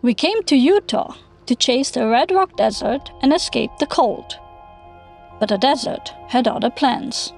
We came to Utah to chase the Red Rock Desert and escape the cold. But the desert had other plans.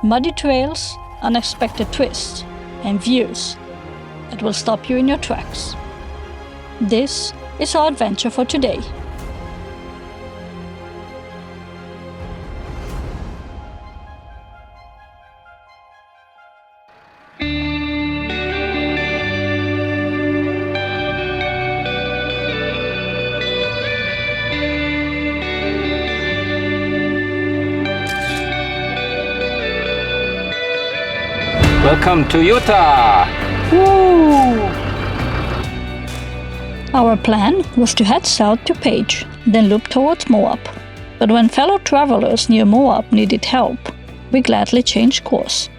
Muddy trails, unexpected twists, and views that will stop you in your tracks. This is our adventure for today. Welcome to Utah! Woo! Our plan was to head south to Page, then loop towards Moab. But when fellow travelers near Moab needed help, we gladly changed course.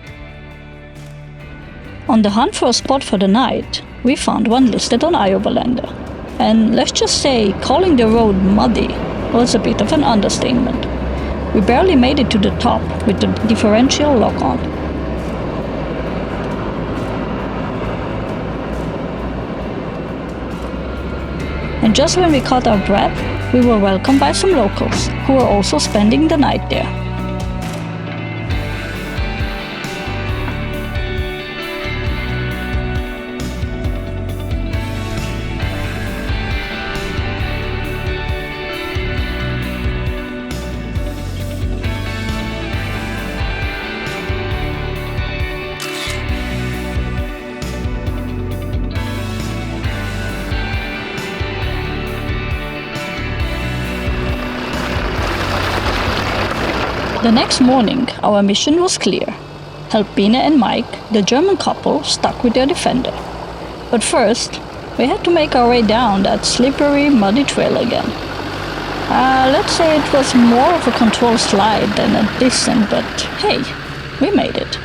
On the hunt for a spot for the night, we found one listed on Overlander. And let's just say, calling the road muddy was a bit of an understatement. We barely made it to the top with the differential lock on. And just when we caught our breath, we were welcomed by some locals who were also spending the night there. The next morning, our mission was clear. Help Bine and Mike, the German couple, stuck with their Defender. But first, we had to make our way down that slippery, muddy trail again. Let's say it was more of a controlled slide than a descent, but hey, we made it.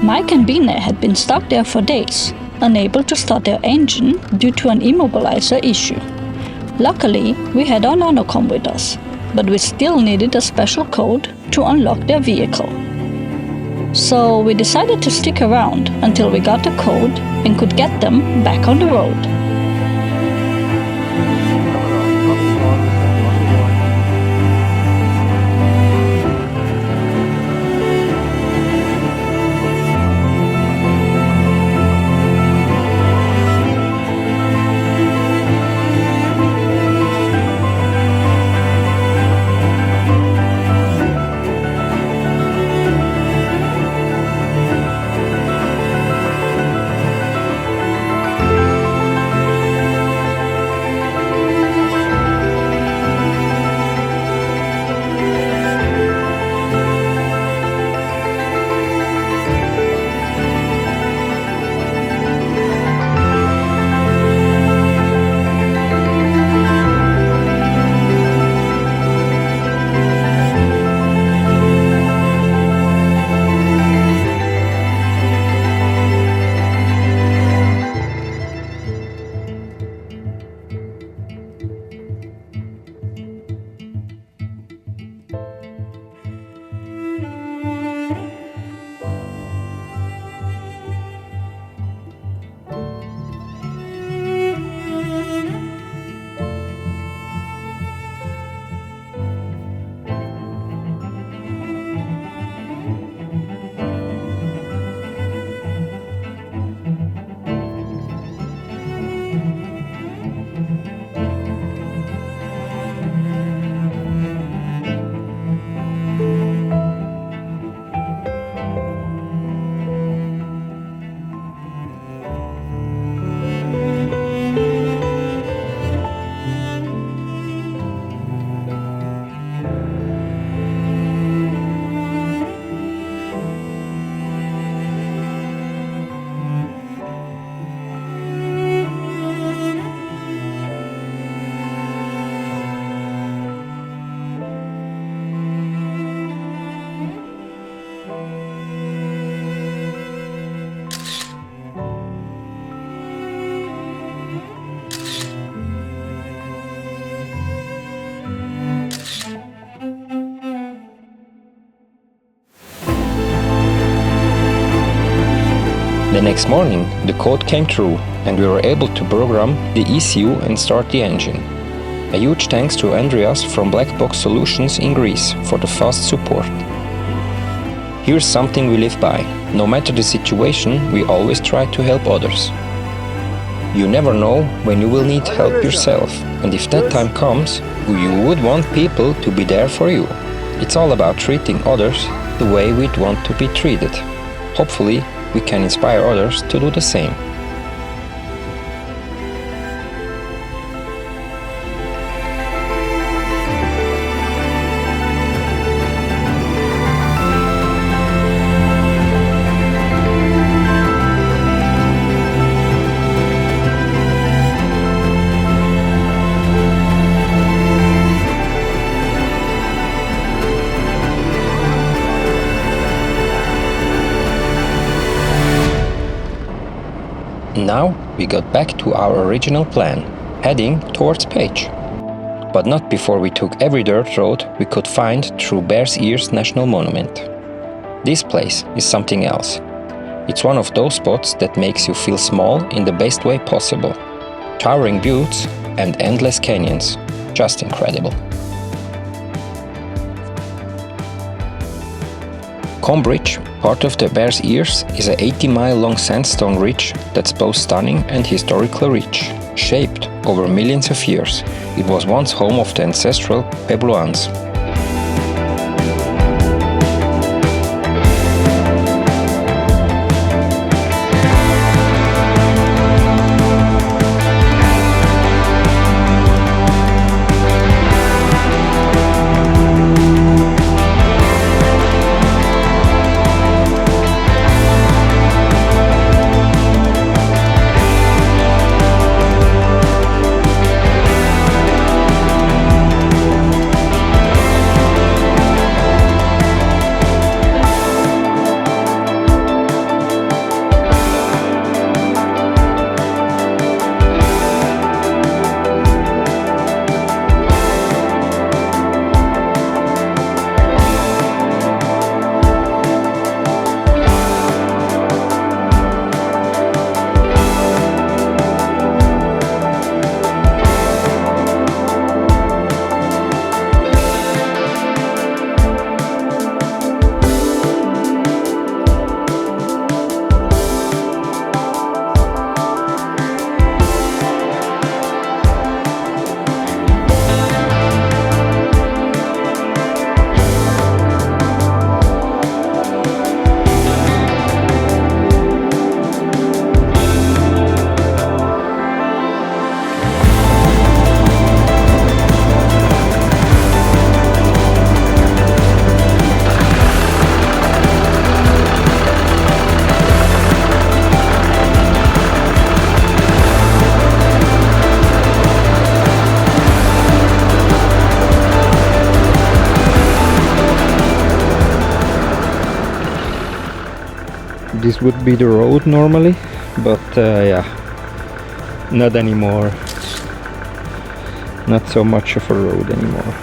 Mike and Bine had been stuck there for days, unable to start their engine due to an immobilizer issue. Luckily, we had our nanocom with us, but we still needed a special code to unlock their vehicle. So we decided to stick around until we got the code and could get them back on the road. next morning, the code came through and we were able to program the ECU and start the engine. A huge thanks to Andreas from Black Box Solutions in Greece for the fast support. Here's something we live by. No matter the situation, we always try to help others. You never know when you will need help yourself, and if that time comes, you would want people to be there for you. It's all about treating others the way we'd want to be treated. Hopefully, we can inspire others to do the same. Now we got back to our original plan, heading towards Page. But not before we took every dirt road we could find through Bears Ears National Monument. This place is something else. It's one of those spots that makes you feel small in the best way possible. Towering buttes and endless canyons. Just incredible. Combridge, part of the Bears Ears, is a 80-mile-long sandstone ridge that's both stunning and historically rich. Shaped over millions of years, it was once home of the ancestral Puebloans. This would be the road normally, but yeah, not anymore. Not so much of a road anymore.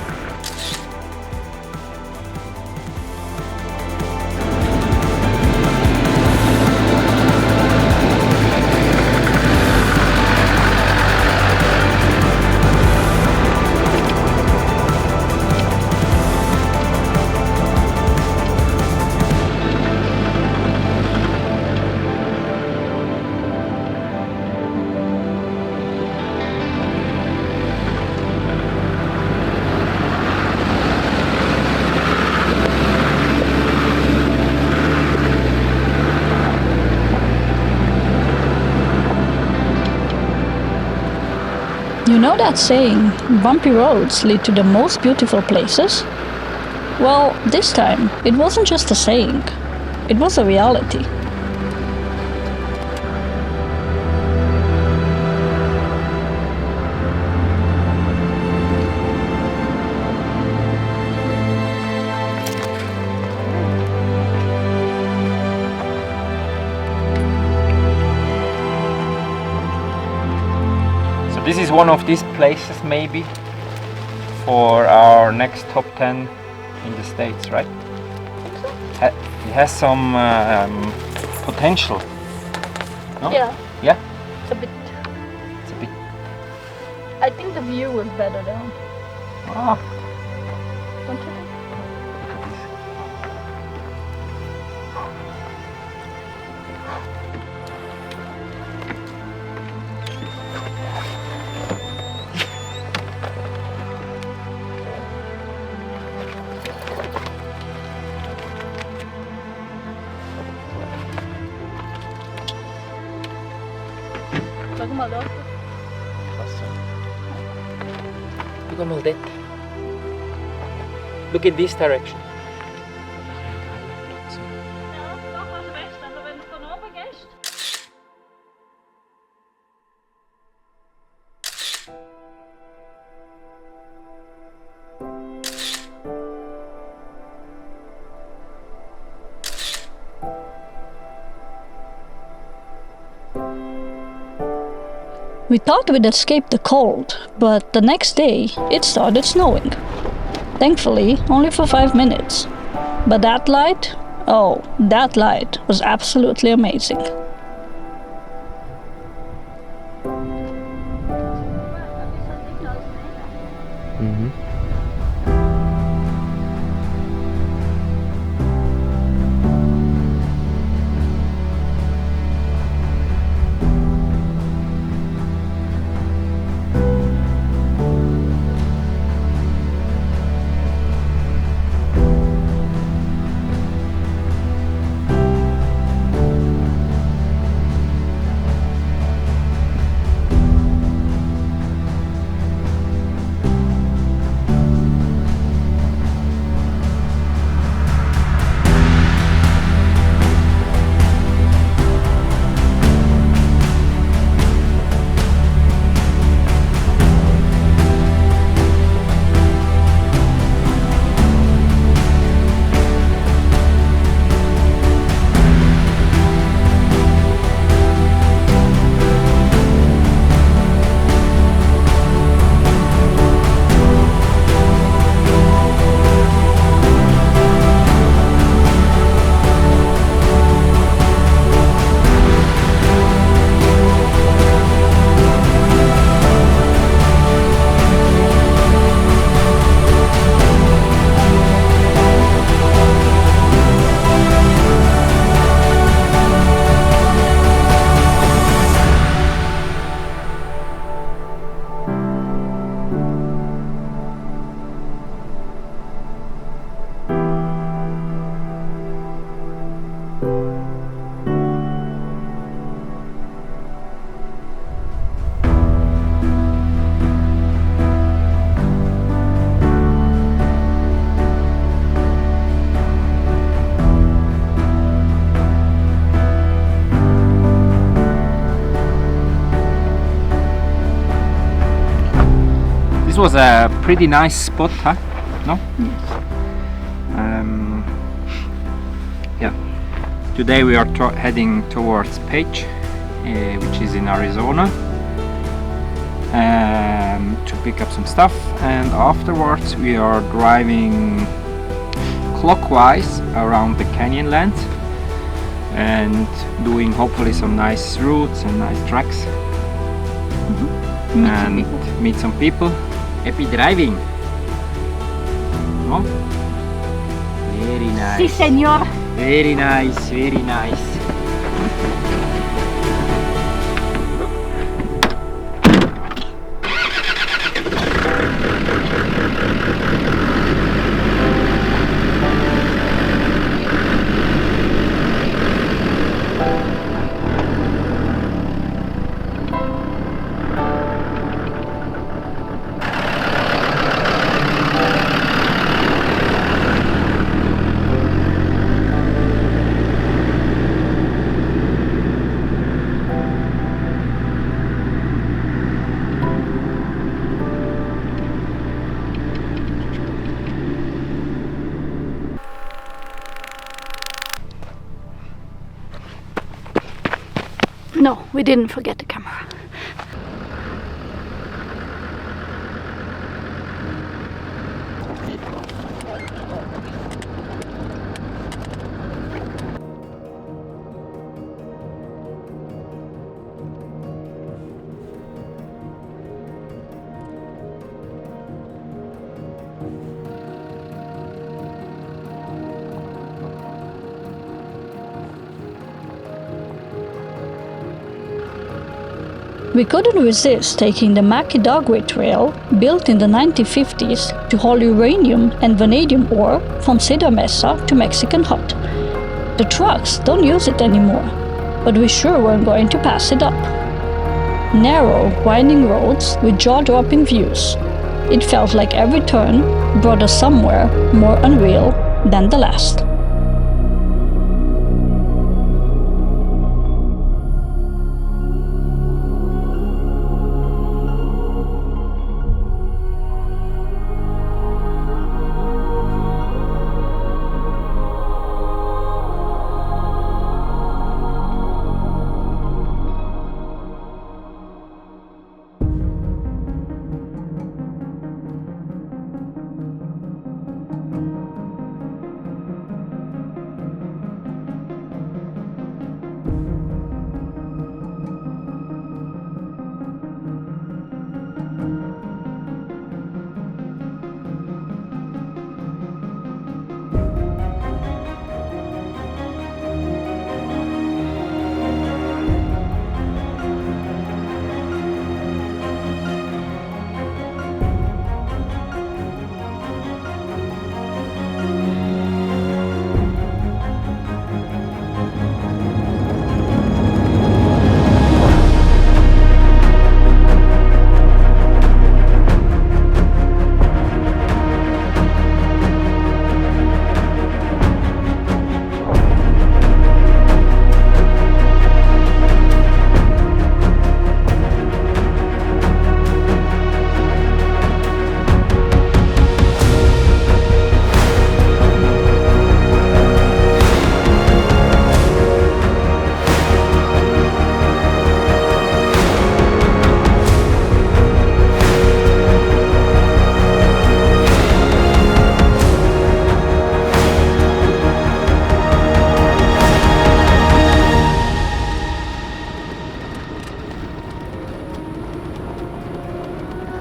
You know that saying, bumpy roads lead to the most beautiful places? Well, this time, it wasn't just a saying, it was a reality. This is one of these places maybe for our next top 10 in the States, right? It has some potential. No? Yeah. Yeah? It's a bit. It's a bit. I think the view was better down. Ah, Don't you think? look at this. Guarda mal dopo. Look at that. Look in this direction. Ja, doch was rechts, also wenn du von oben gehst. We thought we'd escape the cold, but the next day it started snowing. Thankfully, only for 5 minutes. But that light? Oh, that light was absolutely amazing. Mm-hmm. This was a pretty nice spot, huh? No? Yeah. Today we are heading towards Page, which is in Arizona, to pick up some stuff, and afterwards we are driving clockwise around the Canyonland and doing hopefully some nice routes and nice tracks. And meet some people. Happy driving! Oh? Very nice. Si, señor. Very nice, very nice. No, we didn't forget the camera. We couldn't resist taking the Moki Dugway trail, built in the 1950s to haul uranium and vanadium ore from Cedar Mesa to Mexican Hut. The trucks don't use it anymore, but we sure weren't going to pass it up. Narrow, winding roads with jaw-dropping views. It felt like every turn brought us somewhere more unreal than the last.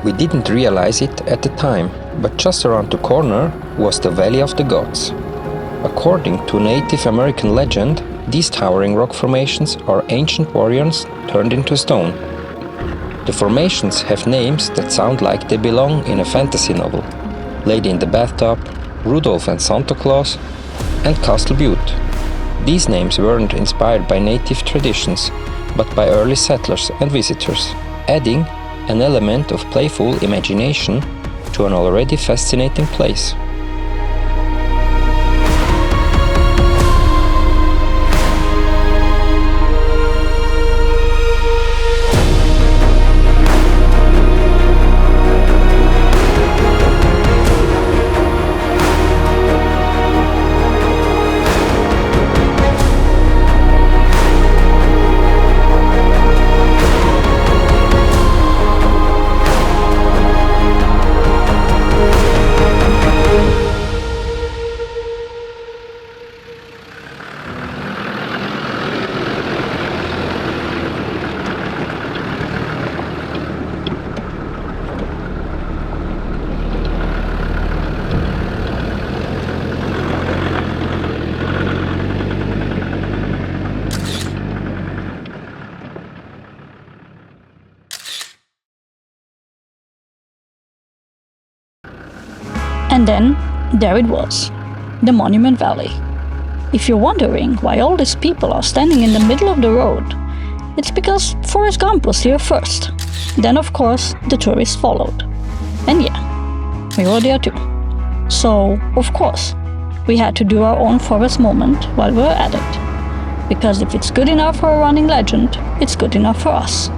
We didn't realize it at the time, but just around the corner was the Valley of the Gods. According to Native American legend, these towering rock formations are ancient warriors turned into stone. The formations have names that sound like they belong in a fantasy novel: Lady in the Bathtub, Rudolph and Santa Claus, and Castle Butte. These names weren't inspired by native traditions, but by early settlers and visitors, adding an element of playful imagination to an already fascinating place. And then, there it was, the Monument Valley. If you're wondering why all these people are standing in the middle of the road, it's because Forrest Gump was here first. Then, of course, the tourists followed. And yeah, we were there too. So, of course, we had to do our own Forrest moment while we were at it. Because if it's good enough for a running legend, it's good enough for us.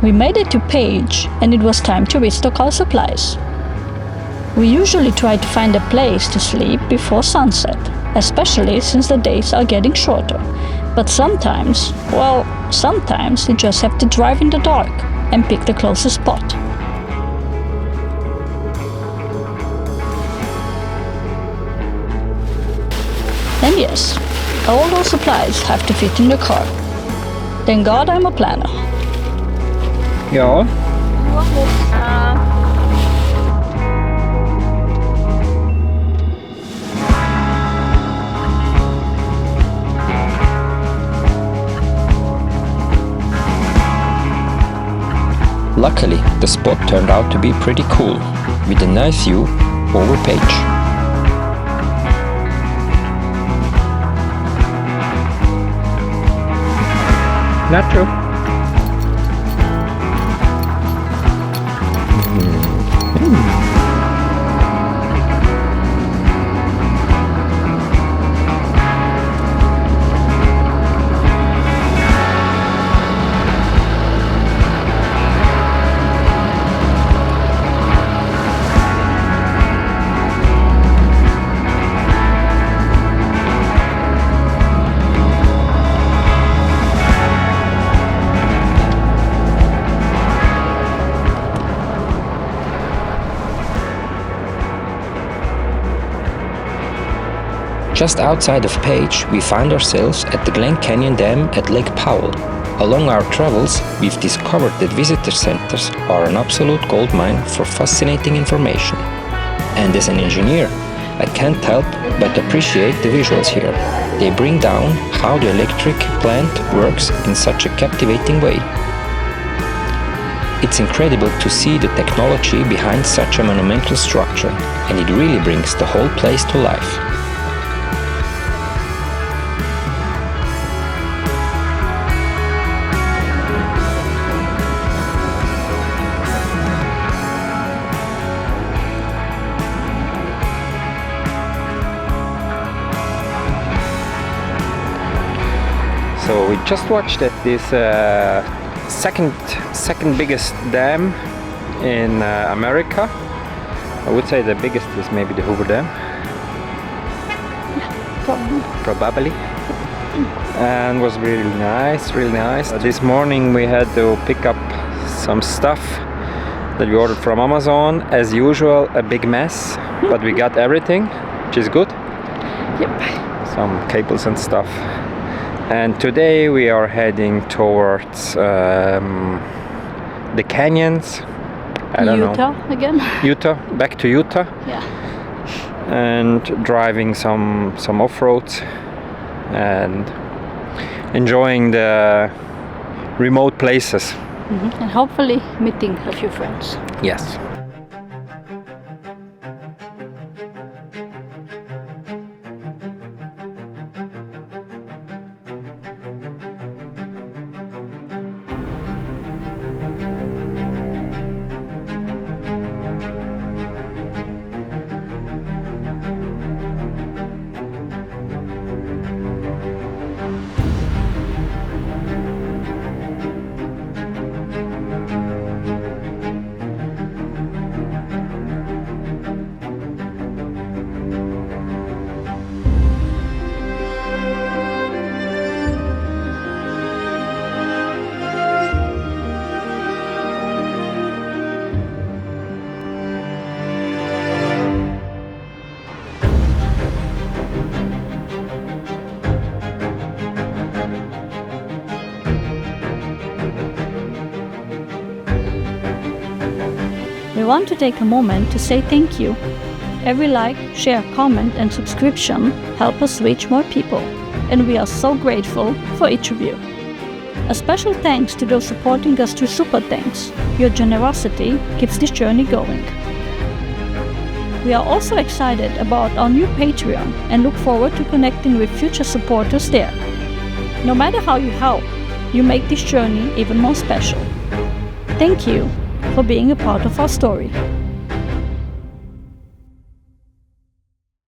We made it to Page, and it was time to restock our supplies. We usually try to find a place to sleep before sunset, especially since the days are getting shorter. But sometimes you just have to drive in the dark and pick the closest spot. And yes, all those supplies have to fit in the car. Thank God I'm a planner. Ja. Luckily, the spot turned out to be pretty cool, with a nice view over Page. Not true. Just outside of Page, we find ourselves at the Glen Canyon Dam at Lake Powell. Along our travels, we've discovered that visitor centers are an absolute goldmine for fascinating information. And as an engineer, I can't help but appreciate the visuals here. They bring down how the electric plant works in such a captivating way. It's incredible to see the technology behind such a monumental structure, and it really brings the whole place to life. So we just watched at this second biggest dam in America. I would say the biggest is maybe the Hoover Dam. Probably. And was really nice, really nice. This morning we had to pick up some stuff that we ordered from Amazon. As usual, a big mess, but we got everything, which is good. Yep. Some cables and stuff. And today we are heading towards the canyons. I don't Utah know. again. Utah, back to Utah. Yeah. And driving some off-roads and enjoying the remote places. And hopefully meeting a few friends. Yes. We want to take a moment to say thank you. Every like, share, comment and subscription help us reach more people, and we are so grateful for each of you. A special thanks to those supporting us through Super Thanks. Your generosity keeps this journey going. We are also excited about our new Patreon and look forward to connecting with future supporters there. No matter how you help, you make this journey even more special. Thank you for being a part of our story.